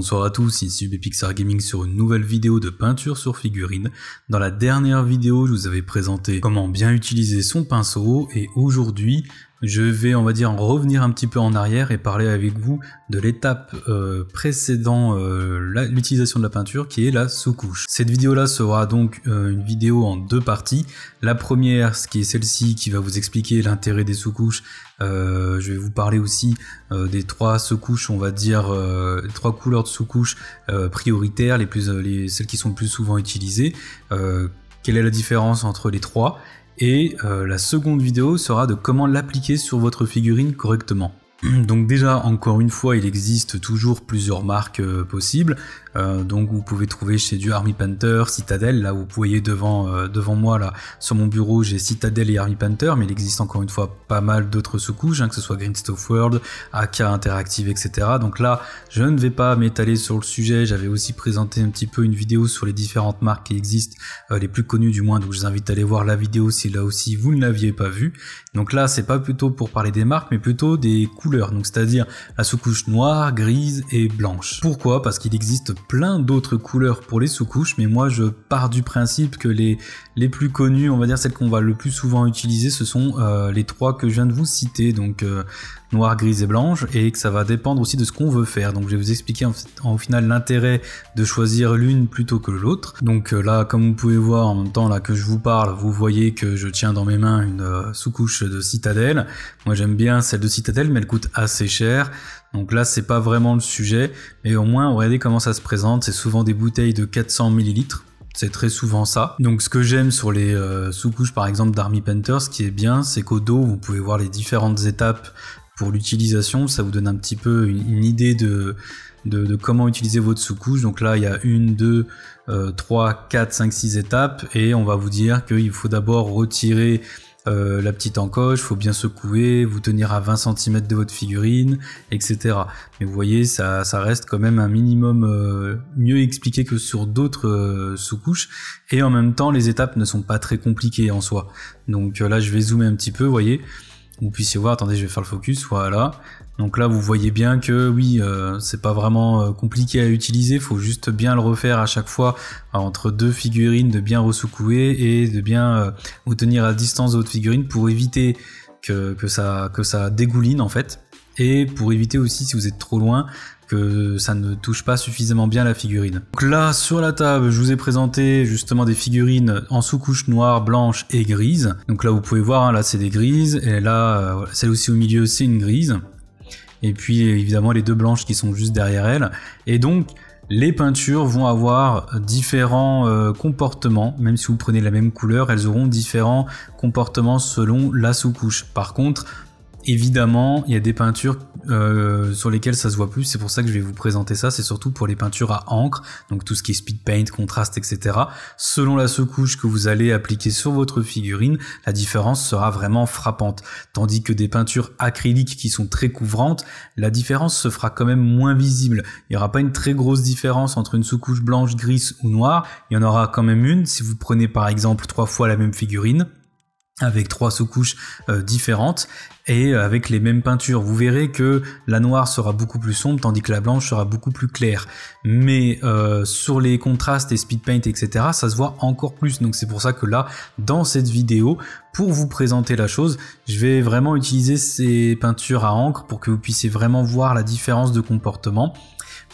Bonsoir à tous, ici Pixar Gaming sur une nouvelle vidéo de peinture sur figurine. Dans la dernière vidéo, je vous avais présenté comment bien utiliser son pinceau et aujourd'hui, je vais, on va dire, revenir un petit peu en arrière et parler avec vous de l'étape précédant l'utilisation de la peinture qui est la sous-couche. Cette vidéo-là sera donc une vidéo en deux parties. La première, ce qui est celle-ci, qui va vous expliquer l'intérêt des sous-couches. Je vais vous parler aussi des trois sous-couches, on va dire, les trois couleurs de sous-couches prioritaires, celles qui sont le plus souvent utilisées. Quelle est la différence entre les trois ? Et la seconde vidéo sera de comment l'appliquer sur votre figurine correctement. Donc déjà, encore une fois, il existe toujours plusieurs marques possibles. Donc vous pouvez trouver chez du Army Painter, Citadel. Là vous voyez devant moi là sur mon bureau, j'ai Citadel et Army Painter, mais il existe encore une fois pas mal d'autres sous-couches, que ce soit Green Stuff World, AK Interactive, etc. Donc là, je ne vais pas m'étaler sur le sujet. J'avais aussi présenté un petit peu une vidéo sur les différentes marques qui existent, les plus connues du moins. Donc je vous invite à aller voir la vidéo si là aussi vous ne l'aviez pas vue. Donc là, c'est pas plutôt pour parler des marques, mais plutôt des couleurs. Donc c'est-à-dire la sous-couche noire, grise et blanche. Pourquoi ? Parce qu'il existe plein d'autres couleurs pour les sous-couches, mais moi je pars du principe que les plus connues, on va dire celles qu'on va le plus souvent utiliser, ce sont les trois que je viens de vous citer, donc noire, grise et blanche, et que ça va dépendre aussi de ce qu'on veut faire. Donc je vais vous expliquer au final l'intérêt de choisir l'une plutôt que l'autre. Donc là, comme vous pouvez voir en même temps là que je vous parle, vous voyez que je tiens dans mes mains une sous-couche de Citadel. Moi j'aime bien celle de Citadel, mais elle coûte assez cher. Donc là c'est pas vraiment le sujet, mais au moins regardez comment ça se présente. C'est souvent des bouteilles de 400 ml. C'est très souvent ça. Donc ce que j'aime sur les sous-couches par exemple d'Army Painter, ce qui est bien, c'est qu'au dos vous pouvez voir les différentes étapes pour l'utilisation. Ça vous donne un petit peu une idée de comment utiliser votre sous-couche. Donc là il y a 1, 2, 3, 4, 5, 6 étapes et on va vous dire qu'il faut d'abord retirer la petite encoche, faut bien secouer, vous tenir à 20 cm de votre figurine, etc. Mais vous voyez, ça reste quand même un minimum mieux expliqué que sur d'autres sous-couches, et en même temps les étapes ne sont pas très compliquées en soi. Donc là je vais zoomer un petit peu, vous voyez, vous puissiez voir, attendez je vais faire le focus, voilà. Donc là vous voyez bien que oui, c'est pas vraiment compliqué à utiliser, faut juste bien le refaire à chaque fois entre deux figurines, de bien ressoucouer et de bien vous tenir à distance de votre figurine pour éviter que ça dégouline en fait, et pour éviter aussi si vous êtes trop loin que ça ne touche pas suffisamment bien la figurine. Donc là sur la table je vous ai présenté justement des figurines en sous-couche noire, blanche et grise. Donc là vous pouvez voir, là c'est des grises, et là celle aussi au milieu c'est une grise. Et puis évidemment les deux blanches qui sont juste derrière elles. Et donc les peintures vont avoir différents comportements, même si vous prenez la même couleur, elles auront différents comportements selon la sous-couche. Par contre, évidemment, il y a des peintures sur lesquelles ça se voit plus, c'est pour ça que je vais vous présenter ça, c'est surtout pour les peintures à encre, donc tout ce qui est speed paint, contraste, etc. Selon la sous-couche que vous allez appliquer sur votre figurine, la différence sera vraiment frappante. Tandis que des peintures acryliques qui sont très couvrantes, la différence se fera quand même moins visible. Il n'y aura pas une très grosse différence entre une sous-couche blanche, grise ou noire, il y en aura quand même une si vous prenez par exemple 3 fois la même figurine, avec 3 sous-couches différentes et avec les mêmes peintures. Vous verrez que la noire sera beaucoup plus sombre tandis que la blanche sera beaucoup plus claire. Mais sur les contrastes et speed paint, etc., ça se voit encore plus. Donc c'est pour ça que là, dans cette vidéo, pour vous présenter la chose, je vais vraiment utiliser ces peintures à encre pour que vous puissiez vraiment voir la différence de comportement.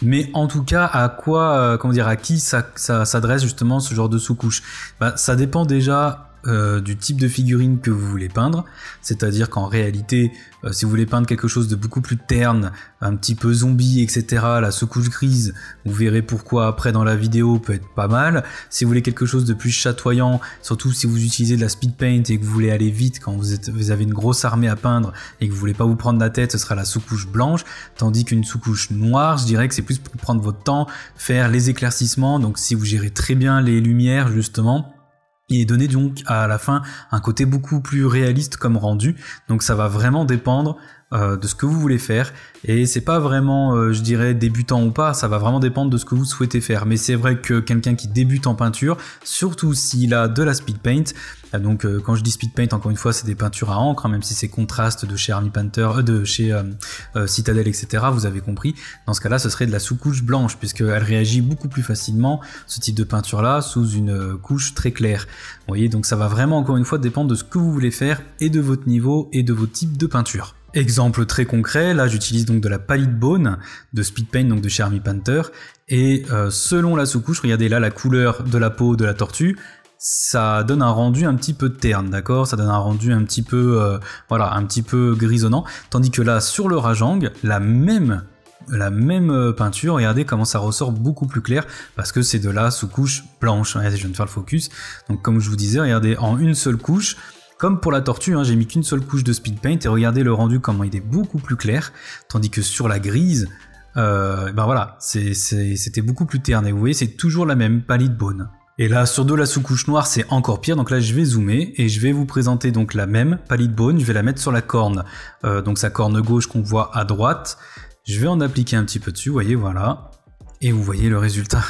Mais en tout cas, à qui ça s'adresse justement ce genre de sous-couche ? Ça dépend déjà du type de figurine que vous voulez peindre, c'est-à-dire qu'en réalité si vous voulez peindre quelque chose de beaucoup plus terne, un petit peu zombie, etc., la sous-couche grise, vous verrez pourquoi après dans la vidéo, peut être pas mal. Si vous voulez quelque chose de plus chatoyant, surtout si vous utilisez de la speed paint et que vous voulez aller vite quand vous avez une grosse armée à peindre et que vous voulez pas vous prendre la tête, ce sera la sous-couche blanche, tandis qu'une sous-couche noire, je dirais que c'est plus pour prendre votre temps, faire les éclaircissements, donc si vous gérez très bien les lumières justement, et donner donc à la fin un côté beaucoup plus réaliste comme rendu. Donc ça va vraiment dépendre de ce que vous voulez faire, et c'est pas vraiment je dirais débutant ou pas, ça va vraiment dépendre de ce que vous souhaitez faire. Mais c'est vrai que quelqu'un qui débute en peinture, surtout s'il a de la speed paint, donc quand je dis speed paint, encore une fois, c'est des peintures à encre, hein, même si c'est contraste de chez Army Painter, de chez Citadel, etc. Vous avez compris. Dans ce cas-là, ce serait de la sous-couche blanche, puisqu'elle réagit beaucoup plus facilement, ce type de peinture-là, sous une couche très claire. Vous voyez, donc ça va vraiment, encore une fois, dépendre de ce que vous voulez faire, et de votre niveau, et de vos types de peinture. Exemple très concret, là j'utilise donc de la Pallid Bone de Speed Paint, donc de chez Army Painter, et selon la sous-couche, regardez là la couleur de la peau de la tortue, ça donne un rendu un petit peu terne, d'accord, ça donne un rendu un petit peu voilà, un petit peu grisonnant, tandis que là sur le Rajang, la même peinture, regardez comment ça ressort beaucoup plus clair, parce que c'est de la sous-couche blanche. Regardez, je viens de faire le focus, donc comme je vous disais, regardez, en une seule couche, comme pour la tortue, hein, j'ai mis qu'une seule couche de speed paint, et regardez le rendu comment il est beaucoup plus clair, tandis que sur la grise, ben voilà, c'était beaucoup plus terne, et vous voyez, c'est toujours la même Pallid Bone. Et là, sur de la sous-couche noire, c'est encore pire, donc là je vais zoomer, et je vais vous présenter donc la même Pallid Bone, je vais la mettre sur la corne, donc sa corne gauche qu'on voit à droite, je vais en appliquer un petit peu dessus, vous voyez, voilà. Et vous voyez le résultat,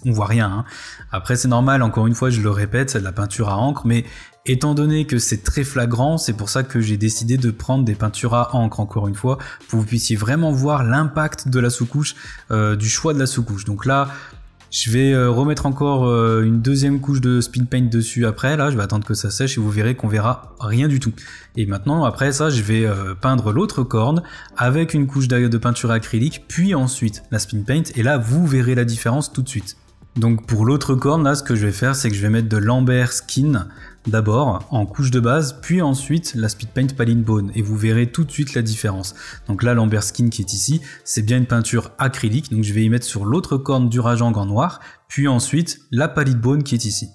on voit rien. Hein. Après c'est normal, encore une fois je le répète, c'est de la peinture à encre, mais étant donné que c'est très flagrant, c'est pour ça que j'ai décidé de prendre des peintures à encre, encore une fois, pour que vous puissiez vraiment voir l'impact de la sous-couche, du choix de la sous-couche. Donc là, je vais remettre encore une deuxième couche de speed paint dessus après, là je vais attendre que ça sèche et vous verrez qu'on verra rien du tout. Et maintenant après ça je vais peindre l'autre corne avec une couche de peinture acrylique, puis ensuite la speed paint, et là vous verrez la différence tout de suite. Donc pour l'autre corne, là ce que je vais faire, c'est que je vais mettre de l'Amber Skin d'abord en couche de base, puis ensuite la Speed Paint Pallid Bone, et vous verrez tout de suite la différence. Donc là l'Amber Skin qui est ici, c'est bien une peinture acrylique, donc je vais y mettre sur l'autre corne du Rajang en noir, puis ensuite la Pallid Bone qui est ici.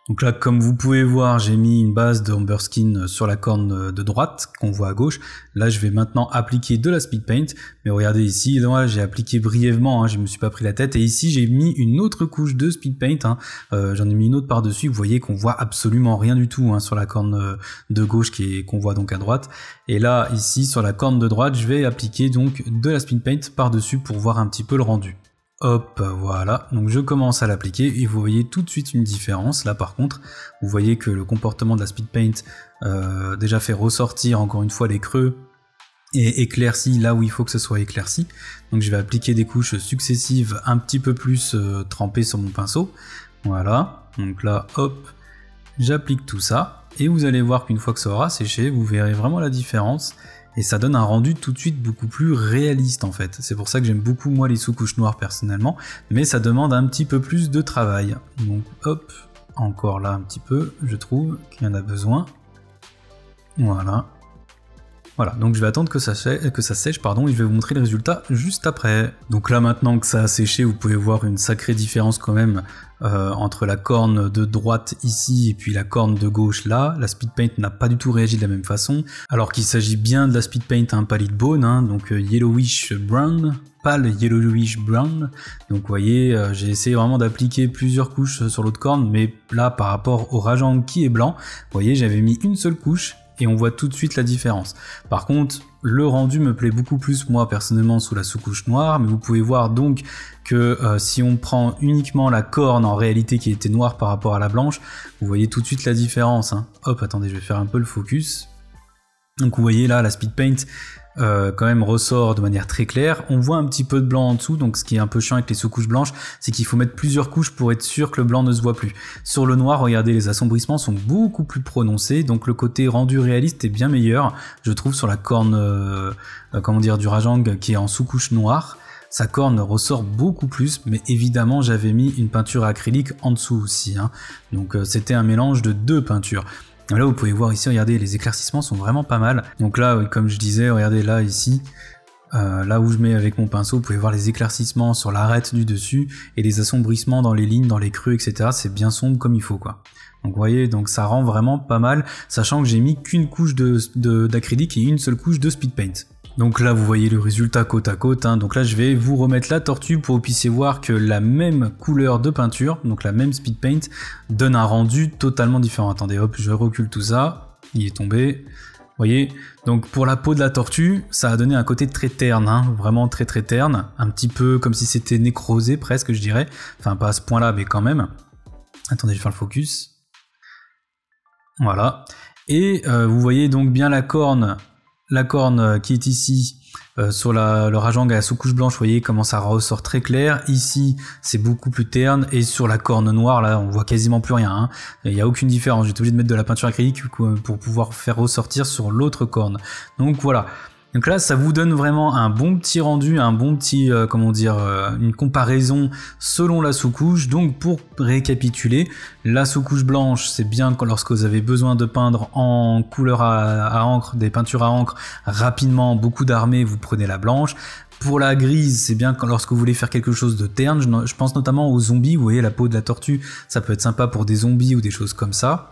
Donc là, comme vous pouvez voir, j'ai mis une base de Amber Skin sur la corne de droite, qu'on voit à gauche. Là, je vais maintenant appliquer de la Speed Paint. Mais regardez ici, là, j'ai appliqué brièvement, hein, je me suis pas pris la tête. Et ici, j'ai mis une autre couche de Speed Paint. Hein. J'en ai mis une autre par-dessus. Vous voyez qu'on voit absolument rien du tout hein, sur la corne de gauche qu'on voit donc à droite. Et là, ici, sur la corne de droite, je vais appliquer donc de la Speed Paint par-dessus pour voir un petit peu le rendu. Hop, voilà, donc je commence à l'appliquer et vous voyez tout de suite une différence. Là par contre, vous voyez que le comportement de la Speed Paint déjà fait ressortir encore une fois les creux et éclaircit là où il faut que ce soit éclairci. Donc je vais appliquer des couches successives un petit peu plus trempées sur mon pinceau. Voilà, donc là hop, j'applique tout ça et vous allez voir qu'une fois que ça aura séché, vous verrez vraiment la différence. Et ça donne un rendu tout de suite beaucoup plus réaliste en fait. C'est pour ça que j'aime beaucoup moi les sous-couches noires personnellement, mais ça demande un petit peu plus de travail. Donc hop, encore là un petit peu, je trouve qu'il y en a besoin. Voilà. Voilà, donc je vais attendre que ça sèche, pardon, et je vais vous montrer le résultat juste après. Donc là maintenant que ça a séché, vous pouvez voir une sacrée différence quand même entre la corne de droite ici et puis la corne de gauche là. La Speed Paint n'a pas du tout réagi de la même façon, alors qu'il s'agit bien de la Speed Paint hein, Pallid Bone, hein, donc yellowish brown, pâle yellowish brown. Donc vous voyez, j'ai essayé vraiment d'appliquer plusieurs couches sur l'autre corne, mais là par rapport au Rajang qui est blanc, vous voyez j'avais mis une seule couche, et on voit tout de suite la différence. Par contre, le rendu me plaît beaucoup plus moi personnellement sous la sous-couche noire, mais vous pouvez voir donc que si on prend uniquement la corne en réalité qui était noire par rapport à la blanche, vous voyez tout de suite la différence. Hein. Hop, attendez, je vais faire un peu le focus. Donc vous voyez là, la Speed Paint quand même ressort de manière très claire. On voit un petit peu de blanc en dessous, donc ce qui est un peu chiant avec les sous-couches blanches, c'est qu'il faut mettre plusieurs couches pour être sûr que le blanc ne se voit plus. Sur le noir, regardez, les assombrissements sont beaucoup plus prononcés, donc le côté rendu réaliste est bien meilleur, je trouve, sur la corne comment dire, du Rajang qui est en sous-couche noire. Sa corne ressort beaucoup plus, mais évidemment j'avais mis une peinture acrylique en dessous aussi, hein. Donc c'était un mélange de deux peintures. Là vous pouvez voir ici, regardez, les éclaircissements sont vraiment pas mal. Donc là, comme je disais, regardez là ici, là où je mets avec mon pinceau, vous pouvez voir les éclaircissements sur l'arête du dessus et les assombrissements dans les lignes, dans les creux, etc. C'est bien sombre comme il faut quoi. Donc vous voyez, donc ça rend vraiment pas mal, sachant que j'ai mis qu'une couche d'acrylique et une seule couche de Speed Paint. Donc là vous voyez le résultat côte à côte, hein. Donc là je vais vous remettre la tortue pour que vous puissiez voir que la même couleur de peinture, donc la même Speed Paint, donne un rendu totalement différent. Attendez hop, je recule tout ça, il est tombé, voyez, donc pour la peau de la tortue, ça a donné un côté très terne, hein, vraiment très terne, un petit peu comme si c'était nécrosé presque, je dirais. Enfin, pas à ce point-là, mais quand même. Attendez, je vais faire le focus. Voilà. Et vous voyez donc bien la corne qui est ici sur le rajang à la sous-couche blanche, vous voyez comment ça ressort très clair. Ici, c'est beaucoup plus terne, et sur la corne noire, là, on voit quasiment plus rien, hein. Il n'y a aucune différence. J'étais obligé de mettre de la peinture acrylique pour pouvoir faire ressortir sur l'autre corne. Donc voilà. Donc là, ça vous donne vraiment un bon petit rendu, un bon petit, une comparaison selon la sous-couche. Donc pour récapituler, la sous-couche blanche, c'est bien lorsque vous avez besoin de peindre en couleur à encre, des peintures à encre rapidement, beaucoup d'armée, vous prenez la blanche. Pour la grise, c'est bien lorsque vous voulez faire quelque chose de terne. Je pense notamment aux zombies, vous voyez la peau de la tortue, ça peut être sympa pour des zombies ou des choses comme ça.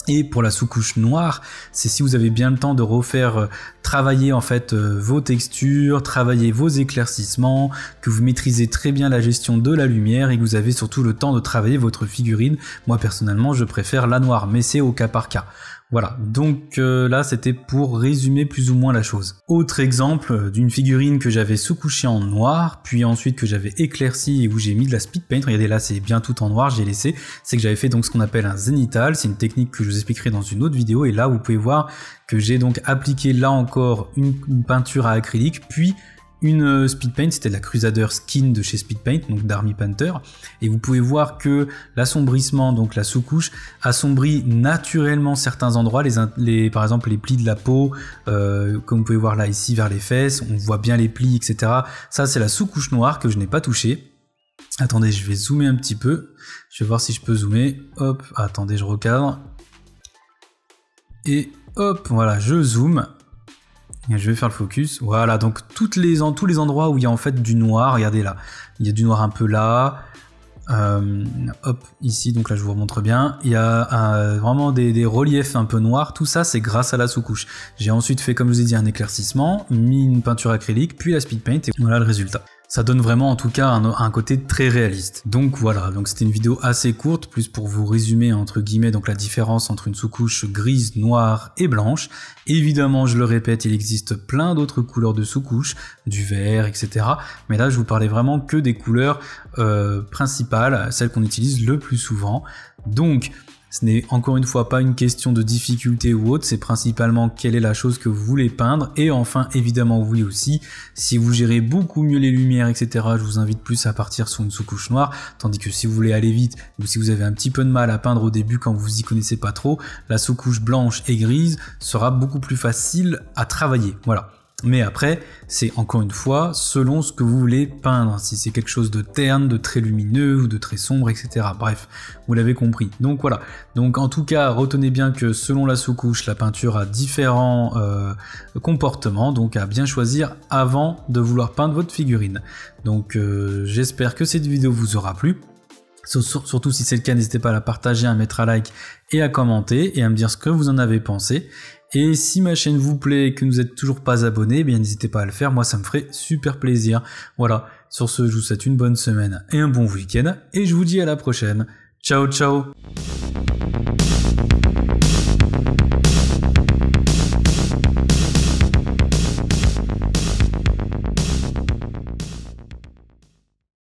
Et pour la sous-couche noire, c'est si vous avez bien le temps de refaire travailler en fait vos textures, travailler vos éclaircissements, que vous maîtrisez très bien la gestion de la lumière et que vous avez surtout le temps de travailler votre figurine. Moi personnellement, je préfère la noire, mais c'est au cas par cas. Voilà, donc là c'était pour résumer plus ou moins la chose. Autre exemple d'une figurine que j'avais sous-couchée en noir, puis ensuite que j'avais éclairci et où j'ai mis de la speed paint. Regardez là, c'est bien tout en noir, j'ai laissé. C'est que j'avais fait donc ce qu'on appelle un zénithal, c'est une technique que je vous expliquerai dans une autre vidéo, et là vous pouvez voir que j'ai donc appliqué là encore une peinture à acrylique, puis une speed paint, c'était de la Crusader Skin de chez Speed Paint, donc d'Army Painter, et vous pouvez voir que l'assombrissement, donc la sous-couche, assombrit naturellement certains endroits, par exemple les plis de la peau, comme vous pouvez voir là ici vers les fesses, on voit bien les plis, etc. Ça c'est la sous-couche noire que je n'ai pas touchée. Attendez, je vais zoomer un petit peu, je vais voir si je peux zoomer, hop, attendez, je recadre, et hop, voilà, je zoome. Et je vais faire le focus. Voilà, donc tous les endroits où il y a en fait du noir, regardez là, il y a du noir un peu là, hop, ici, donc là je vous remontre bien, il y a vraiment des reliefs un peu noirs, tout ça c'est grâce à la sous-couche. J'ai ensuite fait, comme je vous ai dit, un éclaircissement, mis une peinture acrylique, puis la speed paint, et voilà le résultat. Ça donne vraiment en tout cas un côté très réaliste. Donc voilà, donc c'était une vidéo assez courte, plus pour vous résumer entre guillemets donc la différence entre une sous-couche grise, noire et blanche. Évidemment, je le répète, il existe plein d'autres couleurs de sous-couche, du vert, etc. Mais là, je vous parlais vraiment que des couleurs principales, celles qu'on utilise le plus souvent. Donc, ce n'est encore une fois pas une question de difficulté ou autre, c'est principalement quelle est la chose que vous voulez peindre. Et enfin, évidemment, oui aussi, si vous gérez beaucoup mieux les lumières, etc., je vous invite plus à partir sur une sous-couche noire, tandis que si vous voulez aller vite, ou si vous avez un petit peu de mal à peindre au début quand vous y connaissez pas trop, la sous-couche blanche et grise sera beaucoup plus facile à travailler. Voilà. Mais après, c'est encore une fois selon ce que vous voulez peindre, si c'est quelque chose de terne, de très lumineux ou de très sombre, etc. Bref, vous l'avez compris. Donc voilà, donc en tout cas, retenez bien que selon la sous-couche, la peinture a différents comportements, donc à bien choisir avant de vouloir peindre votre figurine. Donc j'espère que cette vidéo vous aura plu. Surtout si c'est le cas, n'hésitez pas à la partager, à mettre un like et à commenter et à me dire ce que vous en avez pensé. Et si ma chaîne vous plaît et que vous n'êtes toujours pas abonné, bien n'hésitez pas à le faire, moi ça me ferait super plaisir. Voilà, sur ce, je vous souhaite une bonne semaine et un bon week-end, et je vous dis à la prochaine. Ciao ciao.